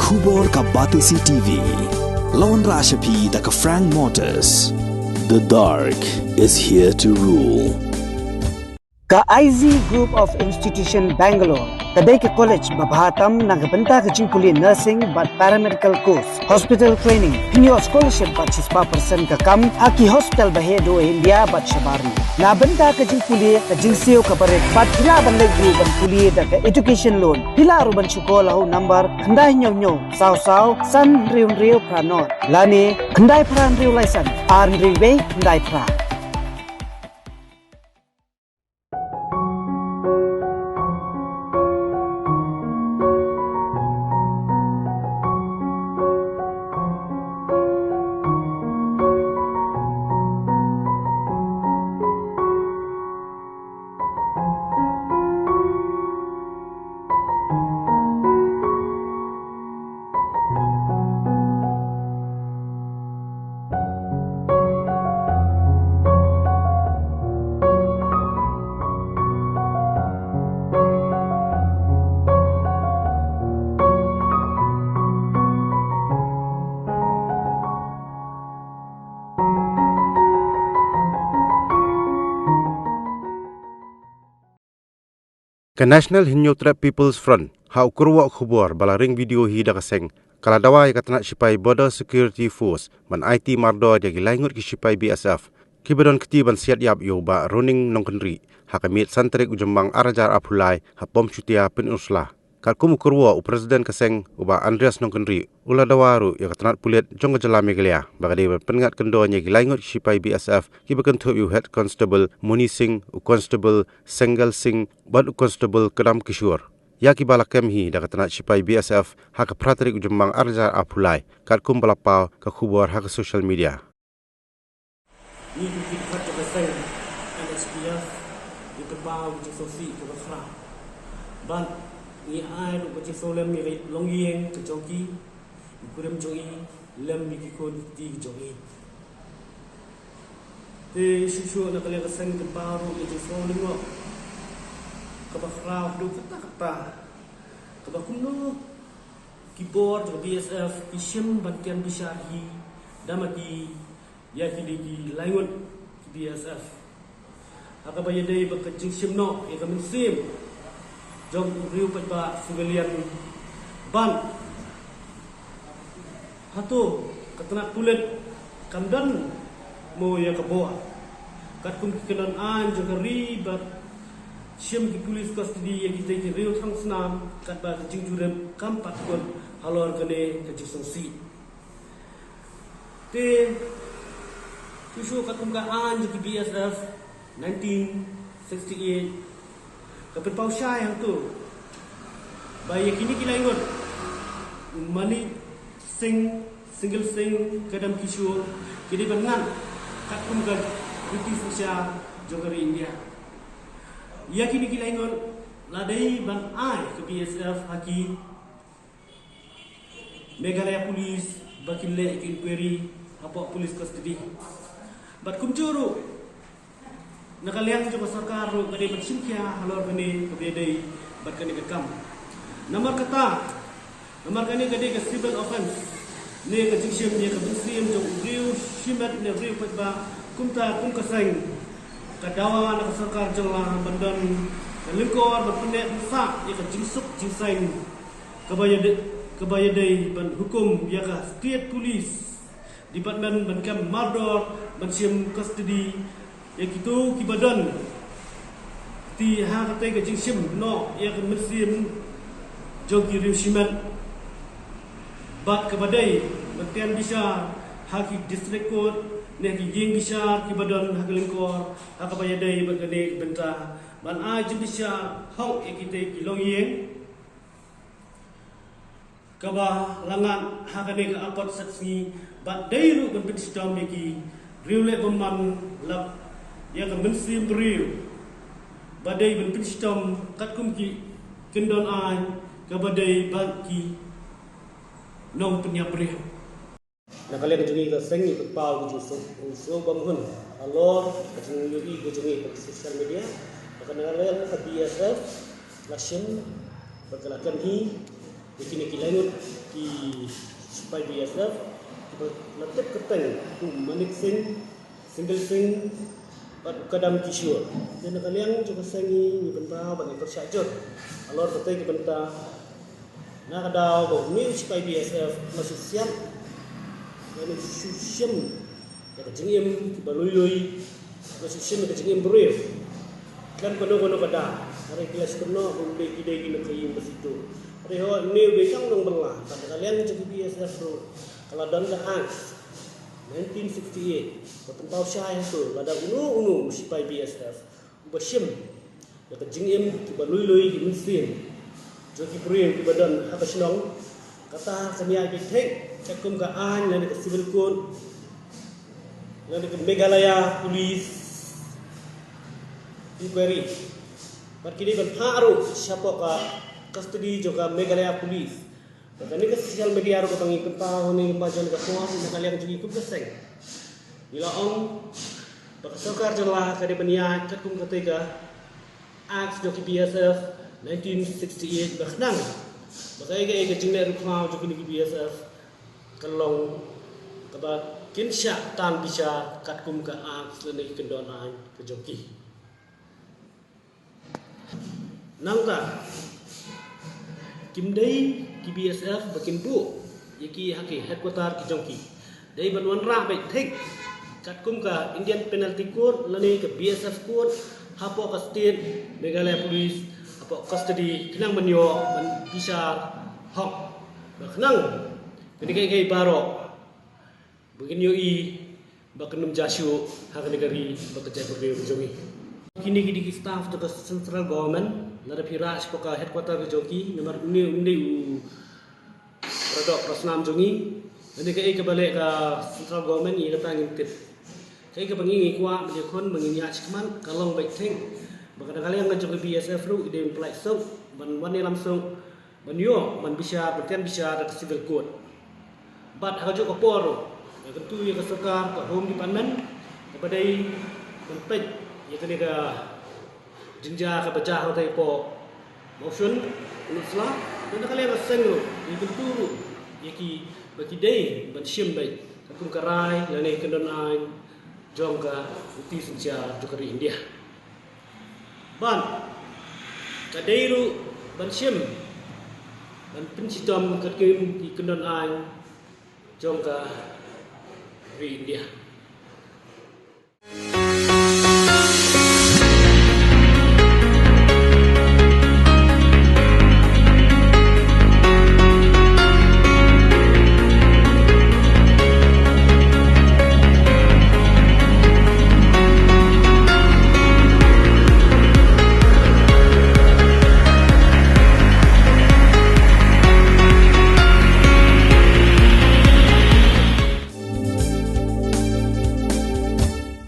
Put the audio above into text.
Khubor ka Batisi TV. Lawan Rashapi da ka Frank Motors. The dark is here to rule. Ka IZ Group of Institution Bangalore, kadai ke college babhatam nagabanta ke jingkuli nursing but paramedical course, hospital training, pinyo scholarship but 6% ka kam, haki hospital bahedo India but shabarni. Nabanta ke jingkuli ke jingsio ka barek, but pila bandai group ban kuli da ke education loan, pila aruban chukolahu number, kandai nyo, sao, san riu pranot, lani, kandai pran riu laisan, arn riwe, kandai pra. Ke National Hinyotrap People's Front, hau kurwa khubor balaring video hi da kaseng. Kala dawa ya katna sipai Border Security Force, man IT mardo dia gilaingut ki sipai BSF. Kibadon keti ban siat yap yo ba running nongkenri, hakamit santrik ujembang arajar apulai, hapom chutia pen uslah. Kat kumu kurwa u Presiden kaseng uba Andreas nongkenri, ula dawaru ya katna pulit jong jala megalia, bagade pengat kendonya gilaingut ki sipai BSF, kibakan tu yu Head Constable Muni Singh, u Constable Sengal Singh, bad u Constable Kedam Kishore. Ya ki balakem hi da katna sipai BSF, hak pratrik ujembang arajar apulai, kat kum balapau ka khubor hak social media. Ni kita kata pasal NSPF di terbang di sosi ke besar. Ban ni ai lu baca solam ni longyeng ke joki, kurem joki, lem ni kikon di joki. Te susu nak kalian kesan ke baru itu solam ngok. Ke besar du kata. Ke bakuno keyboard BSF isim bantian bisahi damagi ya kini lainut BSF. Agak banyak dari berkecing simno, ia kami sim. Jom riu pada civilian ban. Hatu ketenak kulit kamdan mo ya keboa. Kat kum kenan an juga ribat. Sim di polis custody yang kita riu tang senam. Kat ba kecing jurem kampat kon halor kene kecing songsi. Te susu kat kumkaan jadi BSF 1968 kapit pausya yang tu bayi kini kita ingat Mani Single Singh Kedam Kishore kini bengan kat kumkan British Russia jogari India ya kini kita ingat ladai ban ai ke BSF haki Meghalaya Police bakile inquiry apa polis custody. Bat kumcuru nakaliang juga sarkar kani bersimkia halor kani kebedai bat kani bekam nomor kani kadi ke civil offense ne ke jiksim ne ke muslim jong riu shimat ne riu patba kumta kum kasang kadawa nak sarkar jonglah bandan lingkor berpendek sak ya ke jingsuk jingsain kebayadai ban hukum ya ke state police Department Bankam Mardor Bansim Custody yang itu kibadan ti ha kata ke jingsim no ya ke muslim jogi riusimat bat kebadai batian bisa haki district court ne ki geng bisa kibadan hak lingkor hak bayadai bagane bentah ban aj bisa hau ya kita kilongyen kaba langan hakane ka apat saksi bat dairu ban pistam yaki riule beman lap ya ka mensim riu badai ban pistam katkum ki kendon ai ka badai ban ki nong punya riu nakale ka jungi ka sengi ka pau ku so bangun alor ka jungi ku jungi ka social media ka nakale ka BSF lasim berkelakan hi kini kilangut ki supaya biasa letak keteng tu manik single sing pat kadam kishur dan kalian juga sangi ni benda bagi persajut alor betul ki benda nak ada ni supaya BSF masih siap dan susum ya kejengim baloi masih siap kejengim beriu kan kono kada hari kelas kono boleh kita ini kayu besitu hari ho ni bekang dong belah pada kalian juga BSF tu kalau dan dah 1968 petempau syai tu ada unu supaya BSF bersim ya kejengim baloi di mesin Joki Puri di badan apa senang kata kami ada tek cakum ke an dan ke civil code dan ke Meghalaya Police inquiry berkini berharu siapa ke custody juga Meghalaya Police dan ini ke sosial media ru ketangi pentau ni bajan ke semua ni kalian juga ikut keseng bila om berserkar jelah ke depenia cakum ketiga acts Joki BSF 1968 berkenang makanya ke jingler rukau juga ni BSF kalong kata kinsya tan bisa katkum ke aks leni kendonai ke joki nangka kimdai ki BSF bakin bu yaki haki headquarter ki joki dai banwan ra baik thik katkum ke Indian Penalty Code leni ke BSF code hapo ke state Meghalaya Police apa custody kenang menyo bisa hok kenang ketika kai baro begini yoi bakenum jasu hak negeri bekerja berdiri berjogi kini kini staff to central government nada piraj poka headquarter berjogi nomor undi produk prosnam jongi nanti kai ke balik ke central government ni datang ngintip kai ke bangi kuat menjekon menginya cekman kalong baik ting kadang-kadang yang juga BSF ru ide imply so wanita langsung menyo man bisa bertian bisa ada civil code but harus juga por ya tentu ya keserkar ke home department kepada tempat ya kena ke jenja ke bejah atau po motion uluslah dan kalian raseng ru ya tentu ya ki bagi day ban sim baik aku karai lane kendon ain jom ke uti senja juga di India ban kadairu ban sim ban pencitom kekim di kendon ain jongka di India